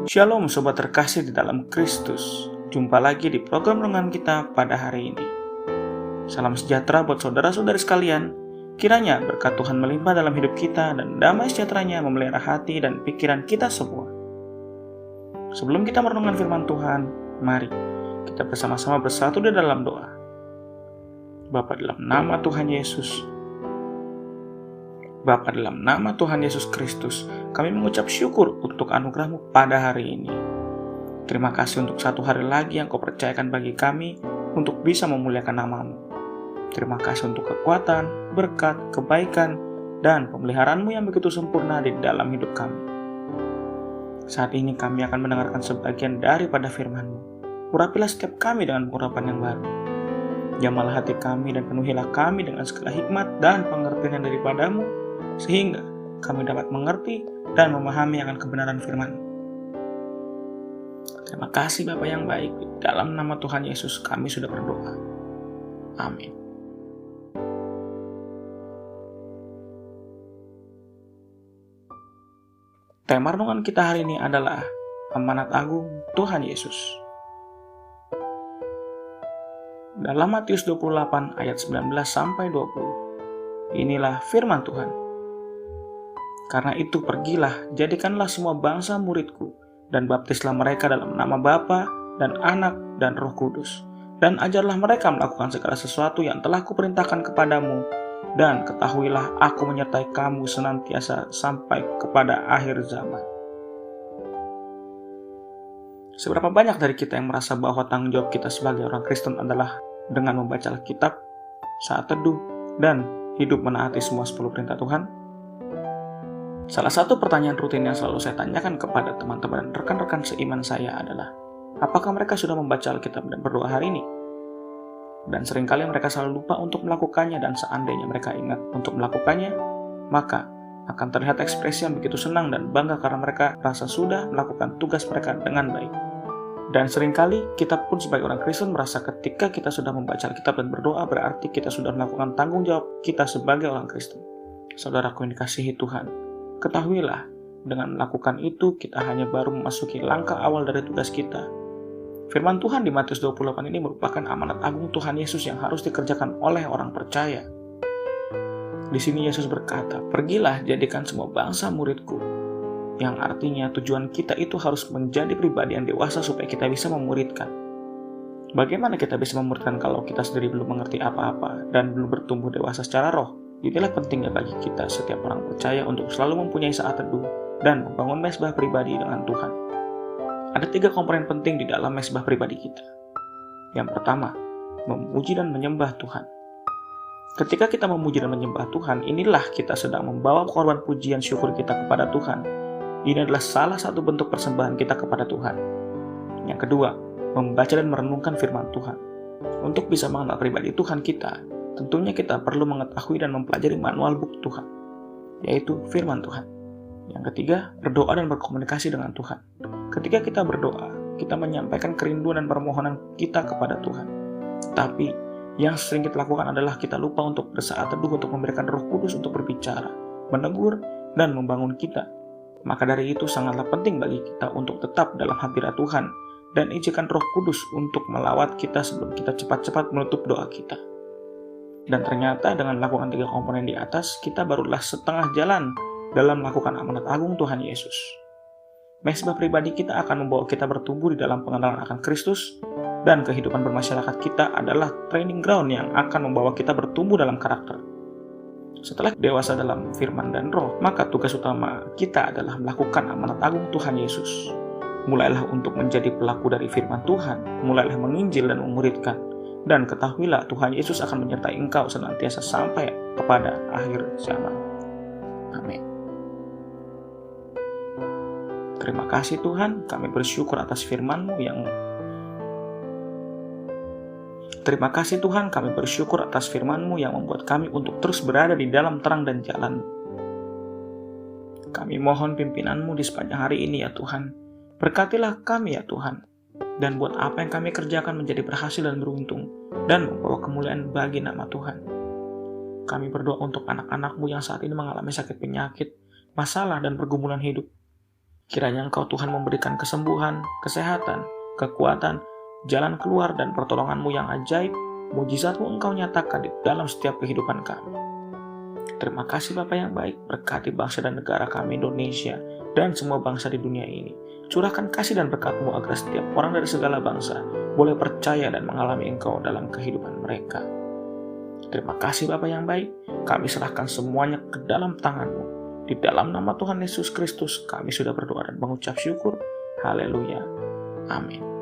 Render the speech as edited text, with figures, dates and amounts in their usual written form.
Shalom sobat terkasih di dalam Kristus. Jumpa lagi di program renungan kita pada hari ini. Salam sejahtera buat saudara-saudari sekalian. Kiranya berkat Tuhan melimpah dalam hidup kita dan damai sejahteranya memelihara hati dan pikiran kita semua. Sebelum kita merenungkan firman Tuhan, mari kita bersama-sama bersatu di dalam doa. Bapa, dalam nama Tuhan Yesus, Bapa, dalam nama Tuhan Yesus Kristus, kami mengucap syukur untuk anugerah-Mu pada hari ini. Terima kasih untuk satu hari lagi yang Kau percayakan bagi kami untuk bisa memuliakan nama-Mu. Terima kasih untuk kekuatan, berkat, kebaikan, dan pemeliharaan-Mu yang begitu sempurna di dalam hidup kami. Saat ini kami akan mendengarkan sebagian daripada firman-Mu. Urapilah setiap kami dengan urapan yang baru. Jamalah hati kami dan penuhilah kami dengan segala hikmat dan pengertian daripada-Mu, sehingga kami dapat mengerti dan memahami akan kebenaran firman. Terima kasih Bapa yang baik. Dalam nama Tuhan Yesus kami sudah berdoa. Amin. Tema renungan kita hari ini adalah amanat agung Tuhan Yesus. Dalam Matius 28 ayat 19-20, inilah firman Tuhan. Karena itu pergilah, jadikanlah semua bangsa muridku, dan baptislah mereka dalam nama Bapa dan Anak dan Roh Kudus. Dan ajarlah mereka melakukan segala sesuatu yang telah kuperintahkan kepadamu, dan ketahuilah aku menyertai kamu senantiasa sampai kepada akhir zaman. Seberapa banyak dari kita yang merasa bahwa tanggung jawab kita sebagai orang Kristen adalah dengan membaca Alkitab, saat teduh, dan hidup menaati semua 10 perintah Tuhan? Salah satu pertanyaan rutin yang selalu saya tanyakan kepada teman-teman dan rekan-rekan seiman saya adalah, apakah mereka sudah membaca Alkitab dan berdoa hari ini? Dan seringkali mereka selalu lupa untuk melakukannya, dan seandainya mereka ingat untuk melakukannya, maka akan terlihat ekspresi yang begitu senang dan bangga karena mereka rasa sudah melakukan tugas mereka dengan baik. Dan seringkali kita pun sebagai orang Kristen merasa ketika kita sudah membaca Alkitab dan berdoa berarti kita sudah melakukan tanggung jawab kita sebagai orang Kristen. Saudaraku yang dikasihi Tuhan, ketahuilah, dengan melakukan itu kita hanya baru memasuki langkah awal dari tugas kita. Firman Tuhan di Matius 28 ini merupakan amanat agung Tuhan Yesus yang harus dikerjakan oleh orang percaya. Di sini Yesus berkata, pergilah jadikan semua bangsa muridku, yang artinya tujuan kita itu harus menjadi pribadi yang dewasa supaya kita bisa memuridkan. Bagaimana kita bisa memuridkan kalau kita sendiri belum mengerti apa-apa dan belum bertumbuh dewasa secara roh? Inilah pentingnya bagi kita setiap orang percaya untuk selalu mempunyai saat teduh dan membangun mezbah pribadi dengan Tuhan. Ada 3 komponen penting di dalam mezbah pribadi kita. Yang pertama, memuji dan menyembah Tuhan. Ketika kita memuji dan menyembah Tuhan, inilah kita sedang membawa korban pujian syukur kita kepada Tuhan. Ini adalah salah satu bentuk persembahan kita kepada Tuhan. Yang kedua, membaca dan merenungkan firman Tuhan. Untuk bisa mengenal pribadi Tuhan kita, tentunya kita perlu mengetahui dan mempelajari manual buku Tuhan, yaitu firman Tuhan. Yang ketiga, berdoa dan berkomunikasi dengan Tuhan. Ketika kita berdoa, kita menyampaikan kerinduan dan permohonan kita kepada Tuhan. Tapi, yang sering kita lakukan adalah kita lupa untuk bersaat teduh untuk memberikan Roh Kudus untuk berbicara, menegur, dan membangun kita. Maka dari itu sangatlah penting bagi kita untuk tetap dalam hadirat Tuhan dan izinkan Roh Kudus untuk melawat kita sebelum kita cepat-cepat menutup doa kita. Dan ternyata dengan melakukan 3 komponen di atas, kita barulah setengah jalan dalam melakukan amanat agung Tuhan Yesus. Mezbah pribadi kita akan membawa kita bertumbuh di dalam pengenalan akan Kristus, dan kehidupan bermasyarakat kita adalah training ground yang akan membawa kita bertumbuh dalam karakter. Setelah dewasa dalam firman dan roh, maka tugas utama kita adalah melakukan amanat agung Tuhan Yesus. Mulailah untuk menjadi pelaku dari firman Tuhan, mulailah menginjil dan memuridkan. Dan ketahuilah Tuhan Yesus akan menyertai engkau senantiasa sampai kepada akhir zaman. Amin. Terima kasih Tuhan, kami bersyukur atas firman-Mu yang Terima kasih Tuhan, kami bersyukur atas firman-Mu yang membuat kami untuk terus berada di dalam terang dan jalan. Kami mohon pimpinan-Mu di sepanjang hari ini ya Tuhan. Berkatilah kami ya Tuhan, dan buat apa yang kami kerjakan menjadi berhasil dan beruntung, dan membawa kemuliaan bagi nama Tuhan. Kami berdoa untuk anak-anak-Mu yang saat ini mengalami sakit penyakit, masalah, dan pergumulan hidup. Kiranya Engkau Tuhan memberikan kesembuhan, kesehatan, kekuatan, jalan keluar dan pertolongan-Mu yang ajaib, mujizat-Mu Engkau nyatakan di dalam setiap kehidupan kami. Terima kasih Bapa yang baik, berkati bangsa dan negara kami Indonesia dan semua bangsa di dunia ini. Curahkan kasih dan berkat-Mu agar setiap orang dari segala bangsa boleh percaya dan mengalami Engkau dalam kehidupan mereka. Terima kasih Bapa yang baik, kami serahkan semuanya ke dalam tangan-Mu. Di dalam nama Tuhan Yesus Kristus kami sudah berdoa dan mengucap syukur. Haleluya. Amin.